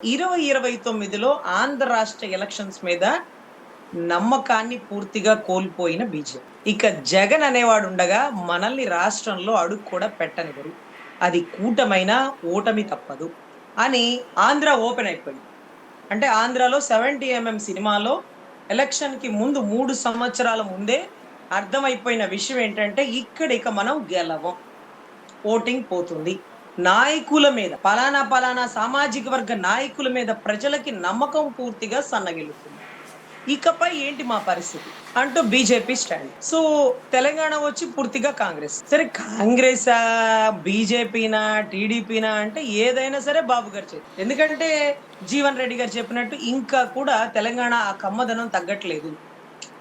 2029లో ఆంధ్ర రాష్ట్ర ఎలక్షన్స్ మీద నమ్మకాన్ని పూర్తిగా కోల్పోయిన బీజేపీ. ఇక జగన్ అనేవాడుండగా మనల్ని రాష్ట్రంలో అడుగు కూడా పెట్టనివ్వరు. అది కూటమైనా ఓటమి తప్పదు అని ఆంధ్ర ఓపెన్ అయిపోయింది. అంటే ఆంధ్రాలో 70 సినిమాలో ఎలక్షన్‌కి ముందు 3 సంవత్సరాల ముందే అర్థమైపోయిన విషయం ఏంటంటే ఇక్కడ ఇక మనం గెలవం. ఓటింగ్ పోతుంది. నాయకుల మీద పలానా, పలానా సామాజిక వర్గ నాయకుల మీద ప్రజలకి నమ్మకం పూర్తిగా సన్నగిల్లుతుంది. ఇకపై ఏంటి మా పరిస్థితి? అంటూ బీజేపీ స్టాండ్. సో, తెలంగాణ వచ్చి పూర్తిగా కాంగ్రెస్. సరే కాంగ్రెసా, బీజేపీనా, టీడీపీనా అంటే ఏదైనా సరే బాబు గారి చేతి. ఎందుకంటే జీవన్ రెడ్డి గారు చెప్పినట్టు ఇంకా కూడా తెలంగాణ ఆ కమ్మదనం తగ్గట్లేదు.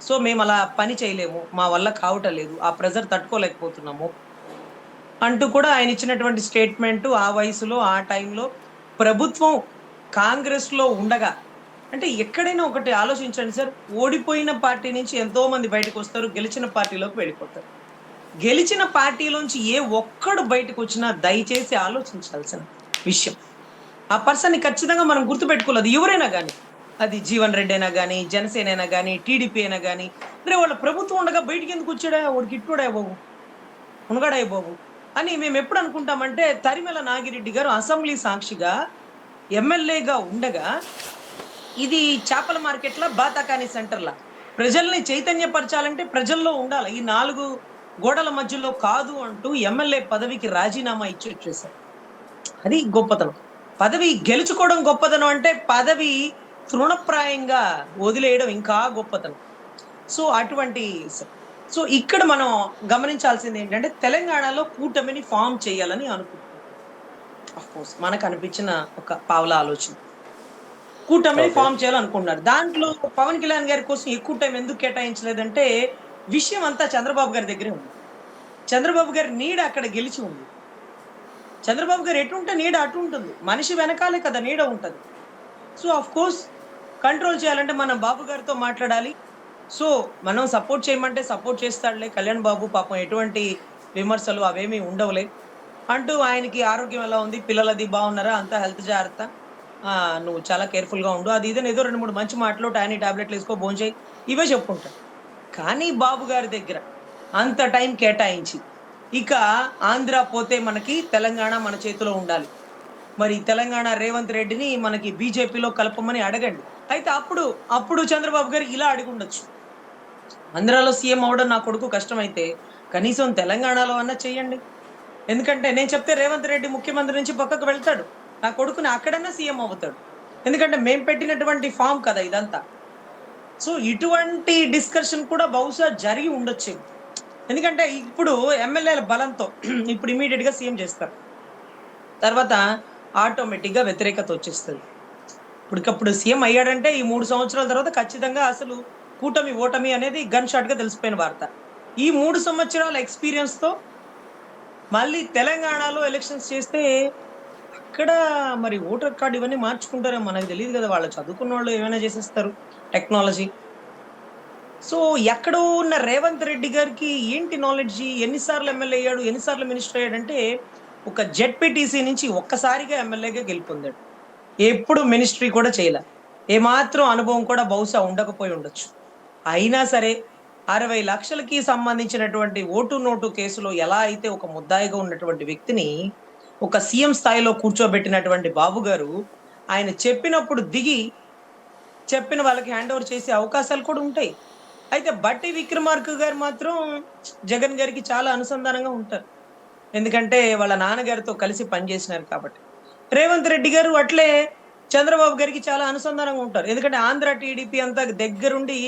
సో, మేమలా పని చేయలేము. మా వల్ల కావటం లేదు. ఆ ప్రెషర్ తట్టుకోలేకపోతున్నాము. అంటూ కూడా ఆయన ఇచ్చినటువంటి స్టేట్మెంటు ఆ వయసులో, ఆ టైంలో ప్రభుత్వం కాంగ్రెస్‌లో ఉండగా అంటే ఎక్కడైనా ఒకటి ఆలోచించండి సార్. ఓడిపోయిన పార్టీ నుంచి ఎంతో మంది బయటకొస్తారు. గెలిచిన పార్టీలోకి వెళ్ళిపోతారు. గెలిచిన పార్టీలోంచి ఏ ఒక్కడు బయటకొచ్చినా దయచేసి ఆలోచించాల్సిన విషయం. ఆ పర్సన్‌ని ఖచ్చితంగా మనం గుర్తుపెట్టుకోవాలి. అది ఎవరైనా గాని. అది జీవన్ రెడ్డి అయినా గాని, జనసేన అయినా గాని, టీడీపీ అయినా గాని, "అరె! వాళ్ళ ప్రభుత్వం ఉండగా బయటికెందుకొచ్చాడా? వాడికి ఇట్టోడా బాబు, మునగాడయ్య బాబు" అని మేమెప్పుడు అనుకుంటామంటే, తరిమెల నాగిరెడ్డి గారు అసెంబ్లీ సాక్షిగా ఎమ్మెల్యేగా ఉండగా, ఇది చేపల మార్కెట్‌లా, బాతాకాని సెంటర్‌లా. ప్రజల్ని చైతన్యపరచాలంటే ప్రజల్లో ఉండాల. ఈ 4 గోడల మధ్యలో కాదు అంటూ ఎమ్మెల్యే పదవికి రాజీనామా ఇచ్చొచ్చేసారు. అది గొప్పతనం. పదవి గెలుచుకోవడం గొప్పతనం అంటే, పదవి తృణప్రాయంగా వదిలేయడం ఇంకా గొప్పతనం. సో, అటువంటి స సో, ఇక్కడ మనం గమనించాల్సిందేంటంటే, తెలంగాణలో కూటమిని ఫార్మ్ చేయాలని అనుకుంటున్నాం. ఆఫ్‌కోర్స్ మనకనిపించిన ఒక పావలా ఆలోచన. కూటమిని ఓకే. ఫార్మ్ చేయాలనుకుంటున్నారు. దాంట్లో పవన్ కళ్యాణ్ గారి కోసం ఎక్కువ టైం ఎందుకు కేటాయించలేదంటే, విషయం అంతా చంద్రబాబు గారి దగ్గరే ఉంది. చంద్రబాబు గారి నీడ అక్కడ గెలిచి ఉంది. చంద్రబాబు గారు ఎటుంటే నీడ అటు ఉంటుంది. మనిషి వెనకాలే కదా నీడ ఉంటది. సో, ఆఫ్‌కోర్స్ కంట్రోల్ చేయాలంటే మనం బాబు గారితో మాట్లాడాలి. సో, మనం సపోర్ట్ చేయమంటే సపోర్ట్ చేస్తాడులే కళ్యాణ్ బాబు పాపం ఎటువంటి విమర్శలు అవేమీ ఉండవులే. అంటూ ఆయనకి ఆరోగ్యం ఎలా ఉంది? పిల్లలది బాగున్నారా? అంతా హెల్త్ జాగ్రత్త. నువ్వు చాలా కేర్‌ఫుల్‌గా ఉండు. అది ఇది అని ఏదో 2, 3 మంచి మాటలు టానిక్ టాబ్లెట్‌లేసుకో భోంచేయి. ఇవే చెప్పుకుంటాడు. కానీ బాబు గారి దగ్గర అంత టైం కేటాయించి, ఇక ఆంధ్ర పోతే మనకి తెలంగాణ మన చేతిలో ఉండాలి. మరి తెలంగాణ రేవంత్ రెడ్డిని మనకి బీజేపీలో కలపమని అడగండి. అయితే అప్పుడు చంద్రబాబు గారు ఇలా అడిగుండొచ్చు. ఆంధ్రాలో సీఎం అవ్వడం నా కొడుకు కష్టమైతే, కనీసం తెలంగాణలో అన్నా చేయండి. ఎందుకంటే నేను చెప్తే రేవంత్ రెడ్డి ముఖ్యమంత్రి నుంచి పక్కకు వెళ్తాడు. నా కొడుకుని అక్కడన్నా సీఎం అవుతాడు. ఎందుకంటే మేము పెట్టినటువంటి ఫార్మ్ కదా ఇదంతా. సో, ఇటువంటి డిస్కషన్ కూడా బహుశా జరిగి ఉండొచ్చేమో. ఎందుకంటే ఇప్పుడు ఎమ్మెల్యేల బలంతో ఇప్పుడు ఇమ్మీడియేట్‌గా సీఎం చేస్తారు. తర్వాత ఆటోమేటిక్‌గా వ్యతిరేకత వచ్చేస్తది. ఇప్పటికప్పుడు సీఎం అయ్యాడంటే ఈ 3 సంవత్సరాల తర్వాత ఖచ్చితంగా అసలు కూటమి, ఓటమి అనేది గన్ షాట్‌గా తెలిసిపోయిన వార్త. ఈ 3 సంవత్సరాల ఎక్స్‌పీరియన్స్‌తో మళ్ళీ తెలంగాణలో ఎలక్షన్స్ చేస్తే అక్కడ మరి ఓటర్ కార్డ్ ఇవన్నీ మార్చుకుంటారేమో మనకు తెలీదు గదా! వాళ్ళు చదువుకున్నోళ్ళు ఏమైనా చేసేస్తారు టెక్నాలజీ. సో, ఎక్కడో ఉన్న రేవంత్ రెడ్డి గారికి ఏంటి నాలెడ్జి? ఎన్ని సార్లు ఎమ్మెల్యే అయ్యాడు? ఎన్ని సార్లు మినిస్టర్ అయ్యాడంటే ఒక జెడ్పీటీసీ నుంచి ఒక్కసారిగా ఎమ్మెల్యేగా గెలుపొందాడు. ఎప్పుడు మినిస్ట్రీ కూడా చేయల. ఏమాత్రం అనుభవం కూడా బహుశా ఉండకపోయి ఉండొచ్చు. అయినా సరే 60,00,000కి సంబంధించినటువంటి ఓటు నోటు కేసులో ఎలా అయితే ఒక ముద్దాయిగా ఉన్నటువంటి వ్యక్తిని ఒక సీఎం స్థాయిలో కూర్చోబెట్టినటువంటి బాబు గారు, ఆయన చెప్పినప్పుడు దిగి చెప్పిన వాళ్ళకి హ్యాండ్ ఓవర్ చేసే అవకాశాలు కూడా ఉంటాయి. అయితే బట్టి విక్రమార్క గారు మాత్రం జగన్ గారికి చాలా అనుసంధానంగా ఉంటారు. ఎందుకంటే వాళ్ళ నాన్నగారితో కలిసి పనిచేసినారు కాబట్టి. రేవంత్ రెడ్డి గారు అట్లే చంద్రబాబు గారికి చాలా అనుసంధానంగా ఉంటారు. ఎందుకంటే ఆంధ్ర టీడీపీ అంతా దగ్గరుండి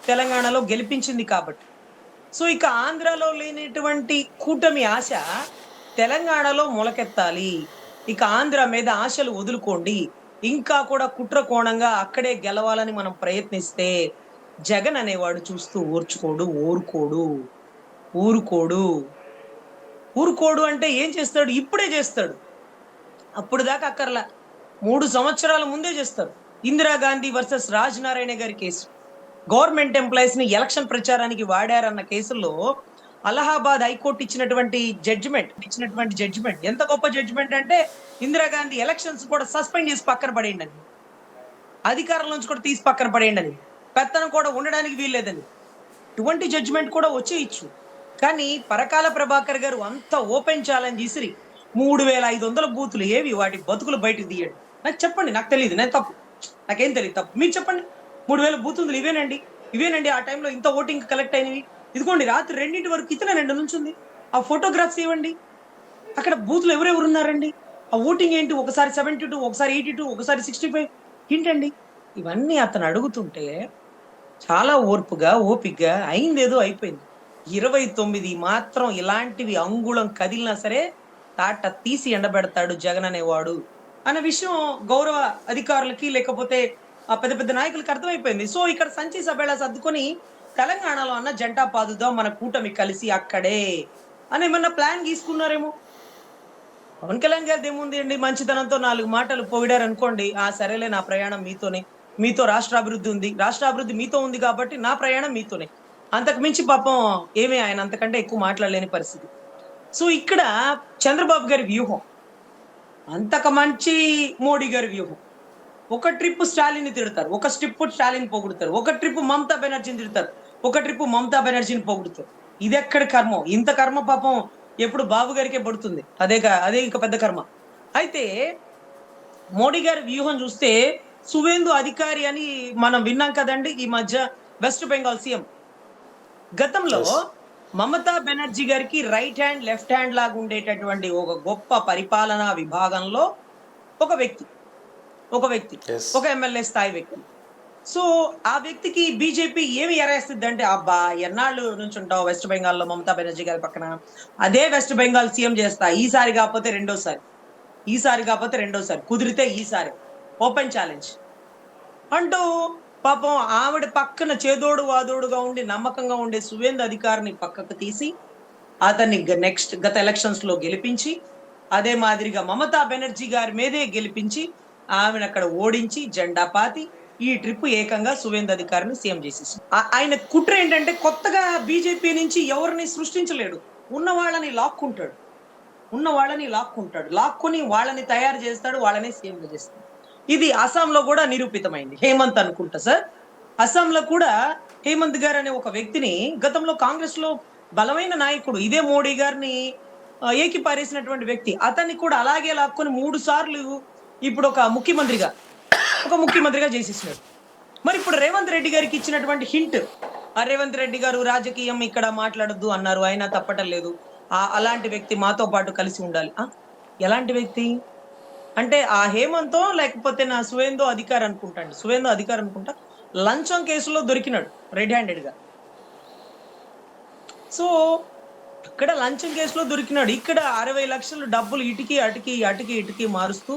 తెలంగాణలో గెలిపించింది కాబట్టి. సో, ఇక ఆంధ్రాలో లేనటువంటి కూటమి ఆశ తెలంగాణలో మొలకెత్తాలి. ఇక ఆంధ్ర మీద ఆశలు వదులుకోండి. ఇంకా కూడా కుట్ర కోణంగా అక్కడే గెలవాలని మనం ప్రయత్నిస్తే జగన్ అనేవాడు చూస్తూ ఓర్చుకోడు, ఊరుకోడు. ఊరుకోడు. ఊరుకోడు అంటే ఏం చేస్తాడు? ఇప్పుడే చేస్తాడు. అప్పటిదాకా అక్కర్లా. 3 సంవత్సరాల ముందే చేస్తారు. ఇందిరాగాంధీ వర్సస్ రాజ్ నారాయణ గారి కేసు. గవర్నమెంట్ ఎంప్లాయీస్‌ని ఎలక్షన్ ప్రచారానికి వాడారన్న కేసుల్లో అలహాబాద్ హైకోర్టు ఇచ్చినటువంటి జడ్జిమెంట్ ఎంత గొప్ప జడ్జిమెంట్ అంటే ఇందిరాగాంధీ ఎలక్షన్స్ కూడా సస్పెండ్ చేసి పక్కన పడేయండి అని, అధికారం నుంచి కూడా తీసి పక్కన పడేయండి అని, పెత్తనం కూడా ఉండడానికి వీల్లేదని ఇటువంటి జడ్జిమెంట్ కూడా వచ్చేయచ్చు. కానీ పరకాల ప్రభాకర్ గారు అంత ఓపెన్ ఛాలెంజ్ ఇసిరి 3500 బూతులు ఏవి వాటి బతుకులు బయటకు తీయండి. నాకు చెప్పండి, నాకు తెలియదు, నేను తప్పు, నాకేం తెలియదు తప్పు, మీరు చెప్పండి. 3000 బూతులు ఇవేనండి ఆ టైంలో ఇంత ఓటింగ్ కలెక్ట్ అయినవి. ఇదిగోండి రాత్రి 2 వరకు ఇతనేనండి నుంచుంది, ఆ ఫోటోగ్రాఫ్స్ ఇవ్వండి, అక్కడ బూతులు ఎవరెవరు ఉన్నారండి, ఆ ఓటింగ్ ఏంటి, ఒకసారి 72, ఒకసారి 82, ఒకసారి 65 ఏంటండి. ఇవన్నీ అతను అడుగుతుంటే చాలా ఓర్పుగా ఓపిగ్గా అయిందేదో అయిపోయింది. 29 మాత్రం ఇలాంటివి అంగుళం కదిలినా సరే తాట తీసి ఎండబెడతాడు జగన్ అనేవాడు అన్న విషయం గౌరవ అధికారులకి లేకపోతే ఆ పెద్ద పెద్ద నాయకులకి అర్థమైపోయింది. సో ఇక్కడ సంచి సభేళ సర్దుకొని తెలంగాణలో అన్న జంటా పాదుదాం మన కూటమి కలిసి అక్కడే అని ఏమన్నా ప్లాన్ గీసుకున్నారేమో. పవన్ కళ్యాణ్ గారిది ఏముంది అండి, మంచితనంతో 4 మాటలు పొగిడారు అనుకోండి, ఆ సరేలే నా ప్రయాణం మీతోనే, మీతో రాష్ట్ర అభివృద్ధి ఉంది, రాష్ట్ర అభివృద్ధి మీతో ఉంది కాబట్టి నా ప్రయాణం మీతోనే, అంతకు మించి పాపం ఏమీ ఆయన అంతకంటే ఎక్కువ మాట్లాడలేని పరిస్థితి. సో ఇక్కడ చంద్రబాబు గారి వ్యూహం అంతకు మంచి మోడీ గారి వ్యూహం. ఒక ట్రిప్ స్టాలిన్ తిడతారు, ఒక స్ట్రిప్ స్టాలిన్ పొగుడుతారు, ఒక ట్రిప్ మమతా బెనర్జీని తిడతారు, ఒక ట్రిప్ మమతా బెనర్జీని పొగుడుతారు. ఇది ఎక్కడ కర్మ, ఇంత కర్మ పాపం ఎప్పుడు బాబు గారికే పడుతుంది, అదే ఇంకా పెద్ద కర్మ. అయితే మోడీ గారి వ్యూహం చూస్తే సువేందు అధికారి అని మనం విన్నాం కదండి ఈ మధ్య, వెస్ట్ బెంగాల్ సీఎం. గతంలో మమతా బెనర్జీ గారికి రైట్ హ్యాండ్ లెఫ్ట్ హ్యాండ్ లాగా ఉండేటటువంటి ఒక గొప్ప పరిపాలనా విభాగంలో ఒక వ్యక్తి ఒక ఎమ్మెల్యే స్థాయి వ్యక్తి. సో ఆ వ్యక్తికి బీజేపీ ఏమి ఎరేస్తుంది అంటే, అబ్బా ఎన్నాళ్ళు నుంచి ఉంటావు వెస్ట్ బెంగాల్లో మమతా బెనర్జీ గారి పక్కన, అదే వెస్ట్ బెంగాల్ సీఎం చేస్తా, ఈసారి కాకపోతే రెండోసారి కుదిరితే ఈసారి ఓపెన్ ఛాలెంజ్ అంటూ పాపం ఆవిడ పక్కన చేదోడు వాదోడుగా ఉండి నమ్మకంగా ఉండే సువేందు అధికారిని పక్కకు తీసి అతన్ని గత ఎలక్షన్స్ లో గెలిపించి, అదే మాదిరిగా మమతా బెనర్జీ గారి మీదే గెలిపించి ఆమెను అక్కడ ఓడించి జెండా పాతి ఈ ట్రిప్ ఏకంగా సువేందు అధికారిని సీఎం చేసేసి, ఆయన కుట్ర ఏంటంటే కొత్తగా బీజేపీ నుంచి ఎవరిని సృష్టించలేడు, ఉన్న వాళ్ళని లాక్కుని వాళ్ళని తయారు చేస్తాడు, వాళ్ళని సీఎం చేస్తాడు. ఇది అస్సాంలో కూడా నిరూపితమైంది. హేమంత్ అనుకుంటా సార్, అస్సాంలో కూడా హేమంత్ గారు అనే ఒక వ్యక్తిని గతంలో కాంగ్రెస్ లో బలమైన నాయకుడు, ఇదే మోడీ గారిని ఏకిపారేసినటువంటి వ్యక్తి, అతన్ని కూడా అలాగే లాక్కొని 3 సార్లు ఇప్పుడు ఒక ముఖ్యమంత్రిగా చేసేసినాడు. మరి ఇప్పుడు రేవంత్ రెడ్డి గారికి ఇచ్చినటువంటి హింట్, ఆ రేవంత్ రెడ్డి గారు రాజకీయం ఇక్కడ మాట్లాడొద్దు అన్నారు, అయినా తప్పటం లేదు, అలాంటి వ్యక్తి మాతో పాటు కలిసి ఉండాలి. ఎలాంటి వ్యక్తి అంటే ఆ హేమంతో లేకపోతే నా సువేందో అధికారి అనుకుంటా లంచం కేసులో దొరికినాడు రెడ్ హ్యాండెడ్ గా. సో అక్కడ లంచం కేసులో దొరికినాడు, ఇక్కడ 60 లక్షలు డబ్బులు ఇటుకి మారుస్తూ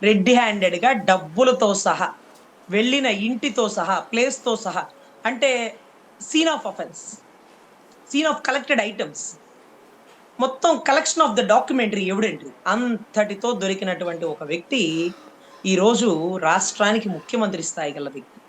రెడ్ హ్యాండెడ్ గా డబ్బులతో సహా, వెళ్ళిన ఇంటితో సహా, ప్లేస్ తో సహా, అంటే సీన్ ఆఫ్ కలెక్టెడ్ ఐటమ్స్, మొత్తం collection of the documentary evidentiary అంతటితో దొరికినటువంటి ఒక వ్యక్తి ఈ రోజు రాష్ట్రానికి ముఖ్యమంత్రి స్థాయి గల వ్యక్తి.